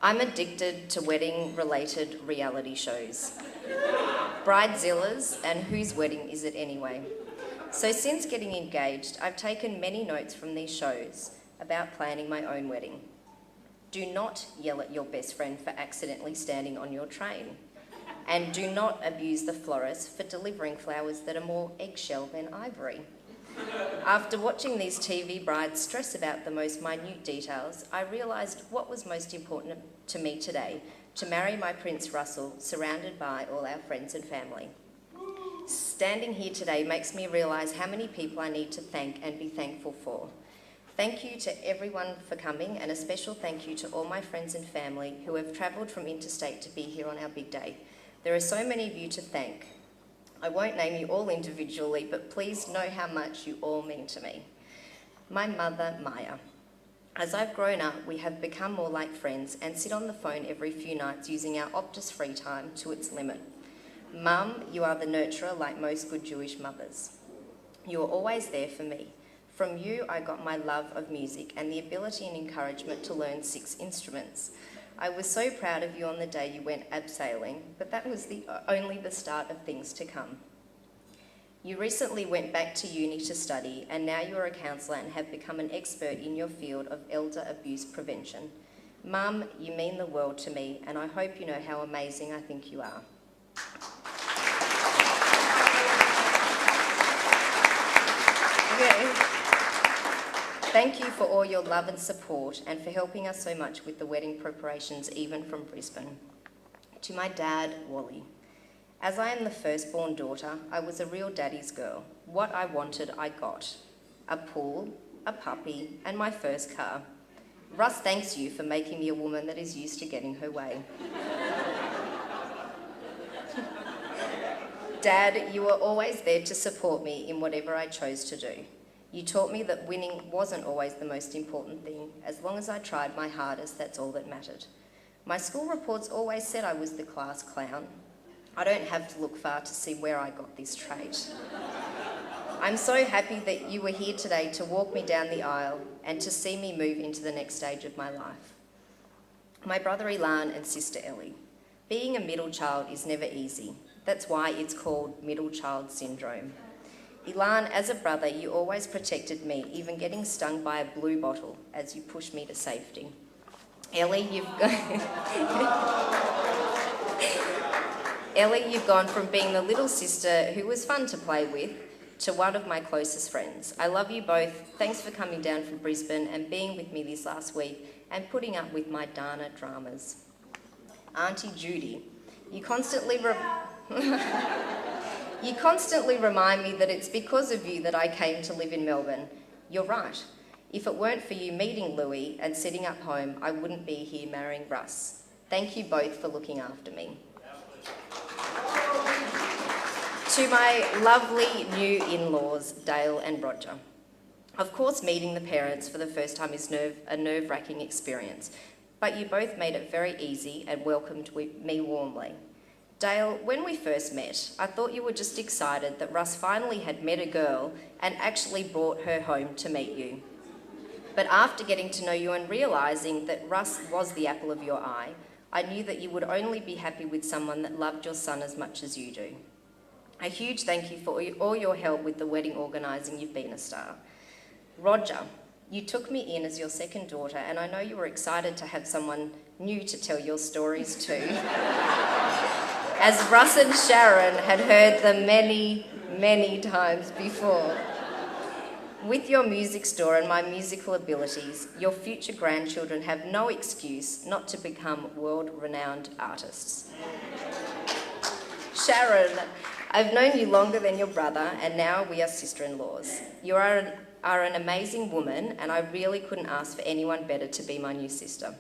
I'm addicted to wedding-related reality shows. Bridezillas and Whose Wedding Is It Anyway? So since getting engaged, I've taken many notes from these shows about planning my own wedding. Do not yell at your best friend for accidentally standing on your train. And do not abuse the florist for delivering flowers that are more eggshell than ivory. After watching these TV brides stress about the most minute details, I realised what was most important to me today: to marry my Prince Russell, surrounded by all our friends and family. Standing here today makes me realise how many people I need to thank and be thankful for. Thank you to everyone for coming, and a special thank you to all my friends and family who have travelled from interstate to be here on our big day. There are so many of you to thank. I won't name you all individually, but please know how much you all mean to me. My mother, Maya. As I've grown up, we have become more like friends and sit on the phone every few nights using our Optus free time to its limit. Mum, you are the nurturer like most good Jewish mothers. You are always there for me. From you, I got my love of music and the ability and encouragement to learn 6 instruments. I was so proud of you on the day you went abseiling, but that was only the start of things to come. You recently went back to uni to study, and now you are a counsellor and have become an expert in your field of elder abuse prevention. Mum, you mean the world to me, and I hope you know how amazing I think you are. Thank you for all your love and support and for helping us so much with the wedding preparations, even from Brisbane. To my dad, Wally. As I am the firstborn daughter, I was a real daddy's girl. What I wanted, I got. A pool, a puppy, and my first car. Russ thanks you for making me a woman that is used to getting her way. Dad, you were always there to support me in whatever I chose to do. You taught me that winning wasn't always the most important thing. As long as I tried my hardest, that's all that mattered. My school reports always said I was the class clown. I don't have to look far to see where I got this trait. I'm so happy that you were here today to walk me down the aisle and to see me move into the next stage of my life. My brother Ilan and sister Ellie. Being a middle child is never easy. That's why it's called middle child syndrome. Ilan, as a brother, you always protected me, even getting stung by a blue bottle as you pushed me to safety. Ellie, you've gone from being the little sister who was fun to play with to one of my closest friends. I love you both. Thanks for coming down from Brisbane and being with me this last week and putting up with my Dana dramas. Auntie Judy, you constantly remind me that it's because of you that I came to live in Melbourne. You're right. If it weren't for you meeting Louis and sitting up home, I wouldn't be here marrying Russ. Thank you both for looking after me. To my lovely new in-laws, Dale and Roger. Of course, meeting the parents for the first time is a nerve-wracking experience, but you both made it very easy and welcomed me warmly. Dale, when we first met, I thought you were just excited that Russ finally had met a girl and actually brought her home to meet you. But after getting to know you and realising that Russ was the apple of your eye, I knew that you would only be happy with someone that loved your son as much as you do. A huge thank you for all your help with the wedding organising. You've been a star. Roger, you took me in as your second daughter, and I know you were excited to have someone new to tell your stories to. As Russ and Sharon had heard them many, many times before. With your music store and my musical abilities, your future grandchildren have no excuse not to become world-renowned artists. Sharon, I've known you longer than your brother, and now we are sister-in-laws. You are an amazing woman, and I really couldn't ask for anyone better to be my new sister.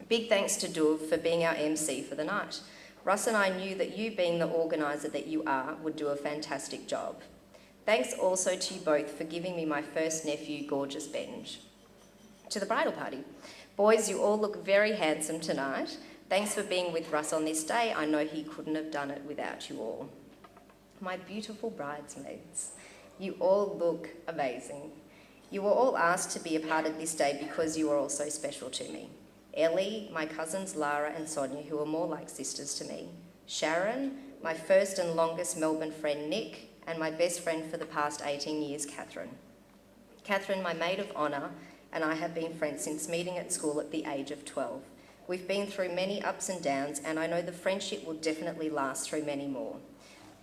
Big thanks to Duv for being our MC for the night. Russ and I knew that you, being the organiser that you are, would do a fantastic job. Thanks also to you both for giving me my first nephew, gorgeous Benj. To the bridal party. Boys, you all look very handsome tonight. Thanks for being with Russ on this day. I know he couldn't have done it without you all. My beautiful bridesmaids, you all look amazing. You were all asked to be a part of this day because you are all so special to me. Ellie, my cousins Lara and Sonia, who are more like sisters to me, Sharon, my first and longest Melbourne friend Nick, and my best friend for the past 18 years, Catherine. Catherine, my maid of honour, and I have been friends since meeting at school at the age of 12. We've been through many ups and downs, and I know the friendship will definitely last through many more.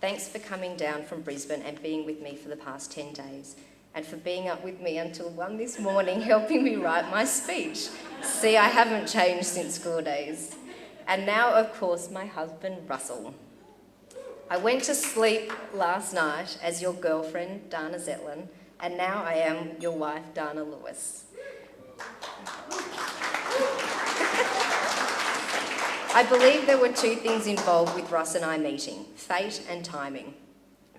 Thanks for coming down from Brisbane and being with me for the past 10 days, and for being up with me until 1 this morning, helping me write my speech. See, I haven't changed since school days. And now, of course, my husband, Russell. I went to sleep last night as your girlfriend, Dana Zetlin, and now I am your wife, Dana Lewis. I believe there were two things involved with Russ and I meeting, fate and timing,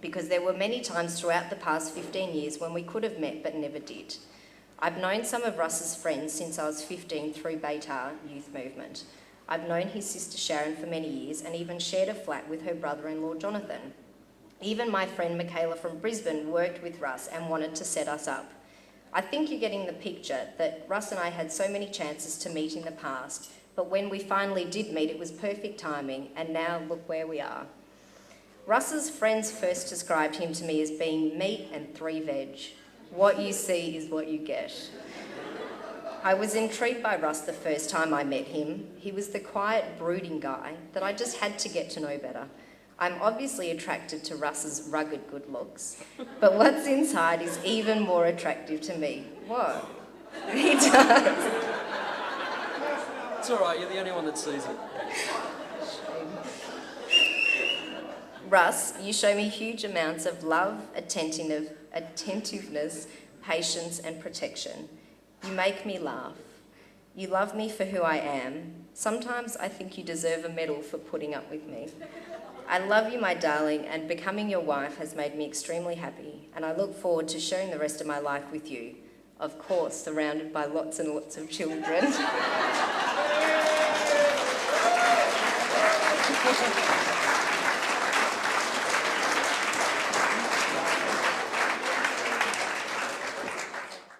because there were many times throughout the past 15 years when we could have met but never did. I've known some of Russ's friends since I was 15 through Beitar Youth Movement. I've known his sister Sharon for many years and even shared a flat with her brother-in-law Jonathan. Even my friend Michaela from Brisbane worked with Russ and wanted to set us up. I think you're getting the picture that Russ and I had so many chances to meet in the past, but when we finally did meet, it was perfect timing, and now look where we are. Russ's friends first described him to me as being meat and 3 veg. What you see is what you get. I was intrigued by Russ the first time I met him. He was the quiet, brooding guy that I just had to get to know better. I'm obviously attracted to Russ's rugged good looks, but what's inside is even more attractive to me. What? He does. It's all right, you're the only one that sees it. Russ, you show me huge amounts of love, attentiveness, patience and protection. You make me laugh. You love me for who I am. Sometimes I think you deserve a medal for putting up with me. I love you, my darling, and becoming your wife has made me extremely happy, and I look forward to sharing the rest of my life with you. Of course, surrounded by lots and lots of children.